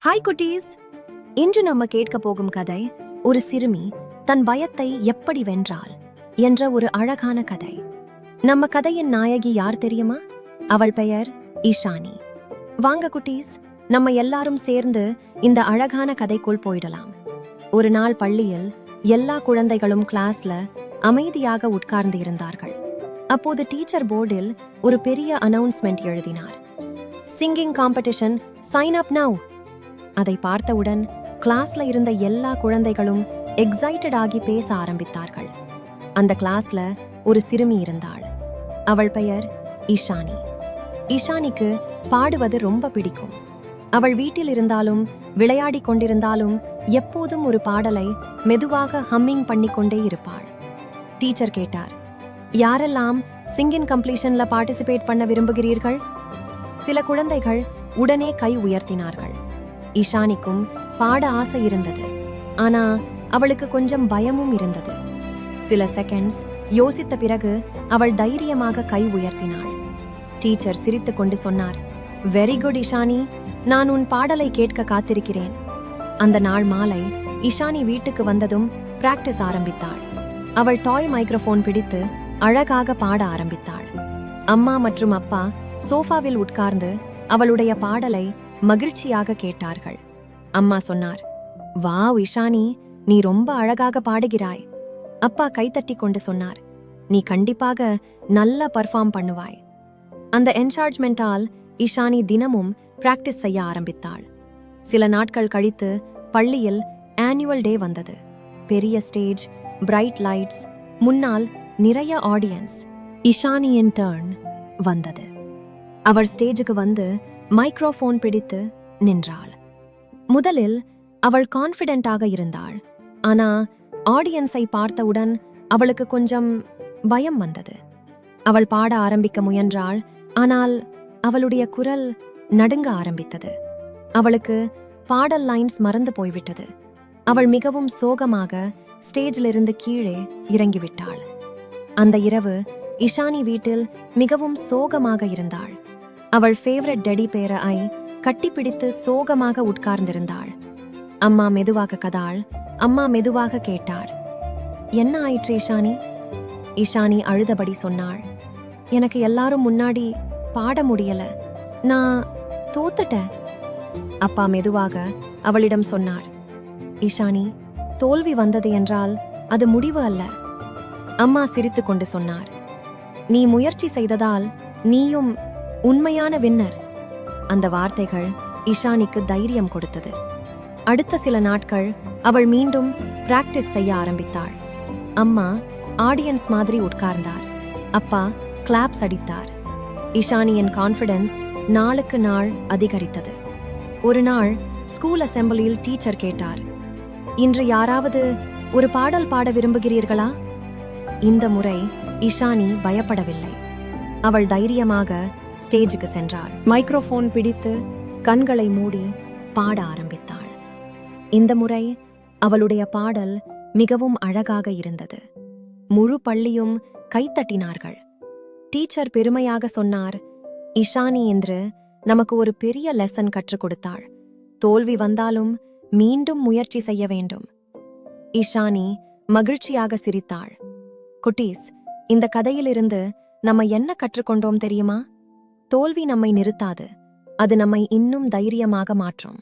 Hi குட்டீஸ்! இன்று நம்ம கேட்க போகும் கதை ஒரு சிறுமி தன் பயத்தை எப்படி வென்றாள் என்ற ஒரு அழகான கதை. நம்ம கதையின் நாயகி யார் தெரியுமா? அவள் பெயர் இஷானி. வாங்க குட்டீஸ், நம்ம எல்லாரும் சேர்ந்து இந்த அழகான கதைக்குள் போயிடலாம். ஒரு நாள் பள்ளியில் எல்லா குழந்தைகளும் கிளாஸ்ல அமைதியாக உட்கார்ந்து இருந்தார்கள். அப்போது டீச்சர் போர்டில் ஒரு பெரிய அனௌன்ஸ்மெண்ட் எழுதினார். Singing competition, sign up now. அதை பார்த்தவுடன் கிளாஸ்ல இருந்த எல்லா குழந்தைகளும் எக்ஸைட்டட் ஆகி பேச ஆரம்பித்தார்கள். அந்த கிளாஸ்ல ஒரு சிறுமி இருந்தாள். அவள் பெயர் இஷானி. இஷானிக்கு பாடுவது ரொம்ப பிடிக்கும். அவள் வீட்டில் இருந்தாலும் விளையாடி கொண்டிருந்தாலும் எப்போதும் ஒரு பாடலை மெதுவாக ஹம்மிங் பண்ணிக்கொண்டே இருப்பாள். டீச்சர் கேட்டார், யாரெல்லாம் சிங்கிங் கம்ப்ளீஷன்ல பார்ட்டிசிபேட் பண்ண விரும்புகிறீர்கள்? சில குழந்தைகள் உடனே கை உயர்த்தினார்கள். இஷானிக்கும் பாட ஆசை இருந்தது, ஆனா அவளுக்கு கொஞ்சம் பயமும் இருந்தது. சில செகண்ட்ஸ் யோசித்த பிறகு அவள் தைரியமாக கை உயர்த்தினாள். டீச்சர் சிரித்துக் கொண்டு சொன்னார், வெரி குட் இஷானி, நான் உன் பாடலை கேட்க காத்திருக்கிறேன். அந்த நாள் மாலை இஷானி வீட்டுக்கு வந்ததும் பிராக்டிஸ் ஆரம்பித்தாள். அவள் டாய் மைக்ரோஃபோன் பிடித்து அழகாக பாட ஆரம்பித்தாள். அம்மா மற்றும் அப்பா சோஃபாவில் உட்கார்ந்து அவளுடைய பாடலை மகிழ்ச்சியாக கேட்டார்கள். அம்மா சொன்னார், வாவ் இஷானி, நீ ரொம்ப அழகாக பாடுகிறாய். அப்பா கைத்தட்டி கொண்டு சொன்னார், நீ கண்டிப்பாக நல்லா பர்ஃபார்ம் பண்ணுவாய். அந்த என்கரேஜ்மெண்டால் இஷானி தினமும் பிராக்டிஸ் செய்ய ஆரம்பித்தாள். சில நாட்கள் கழித்து பள்ளியில் ஆனுவல் டே வந்தது. பெரிய ஸ்டேஜ், பிரைட் லைட்ஸ், முன்னால் நிறைய ஆடியன்ஸ். இஷானியின் டர்ன் வந்தது. அவள் ஸ்டேஜுக்கு வந்து மைக்ரோஃபோன் பிடித்து நின்றாள். முதலில் அவள் கான்ஃபிடென்ட்டாக இருந்தாள், ஆனா ஆடியன்ஸை பார்த்தவுடன் அவளுக்கு கொஞ்சம் பயம் வந்தது. அவள் பாட ஆரம்பிக்க முயன்றாள், ஆனால் அவளுடைய குரல் நடுங்க ஆரம்பித்தது. அவளுக்கு பாடல் லைன்ஸ் மறந்து போய்விட்டது. அவள் மிகவும் சோகமாக ஸ்டேஜிலிருந்து கீழே இறங்கிவிட்டாள். அந்த இரவு இஷானி வீட்டில் மிகவும் சோகமாக இருந்தாள். அவள் ஃபேவரட் டெடி பேரை கட்டிப்பிடித்து சோகமாக உட்கார்ந்திருந்தாள். அம்மா மெதுவாக கதாள். அம்மா மெதுவாக கேட்டார், என்ன ஆயிற்று இஷானி? இஷானி அழுதபடி சொன்னாள், எனக்கு எல்லாரும் முன்னாடி பாட முடியல, நான் தோத்துட்டேன். அப்பா மெதுவாக அவளிடம் சொன்னார், இஷானி, தோல்வி வந்தது என்றால் அது முடிவு அல்ல. அம்மா சிரித்துக் கொண்டு சொன்னார், நீ முயற்சி செய்ததால் நீயும் உண்மையான வின்னர். அந்த வார்த்தைகள் இஷானிக்கு தைரியம் கொடுத்தது. அடுத்த சில நாட்கள் அவள் மீண்டும் பிராக்டிஸ் செய்ய ஆரம்பித்தாள். அம்மா ஆடியன்ஸ் மாதிரி உட்கார்ந்தார். அப்பா கிளாப்ஸ் அடித்தார். இஷானியின் கான்ஃபிடன்ஸ் நாளுக்கு நாள் அதிகரித்தது. ஒரு நாள் ஸ்கூல் அசெம்பிளியில் டீச்சர் கேட்டார், இன்று யாராவது ஒரு பாடல் பாட விரும்புகிறீர்களா? இந்த முறை இஷானி பயப்படவில்லை. அவள் தைரியமாக ஸ்டேஜுக்கு சென்றாள். மைக்ரோஃபோன் பிடித்து கண்களை மூடி பாட ஆரம்பித்தாள். இந்த முறை அவளுடைய பாடல் மிகவும் அழகாக இருந்தது. முழு பள்ளியும் கைத்தட்டினார்கள். டீச்சர் பெருமையாக சொன்னார், இஷானி இன்று நமக்கு ஒரு பெரிய லெசன் கற்றுக் கொடுத்தாள். தோல்வி வந்தாலும் மீண்டும் முயற்சி செய்ய வேண்டும். இஷானி மகிழ்ச்சியாக சிரித்தாள். குட்டீஸ், இந்த கதையிலிருந்து நம்ம என்ன கற்றுக்கொண்டோம் தெரியுமா? தோல்வி நம்மை நிறுத்தாது, அது நம்மை இன்னும் தைரியமாக மாற்றும்.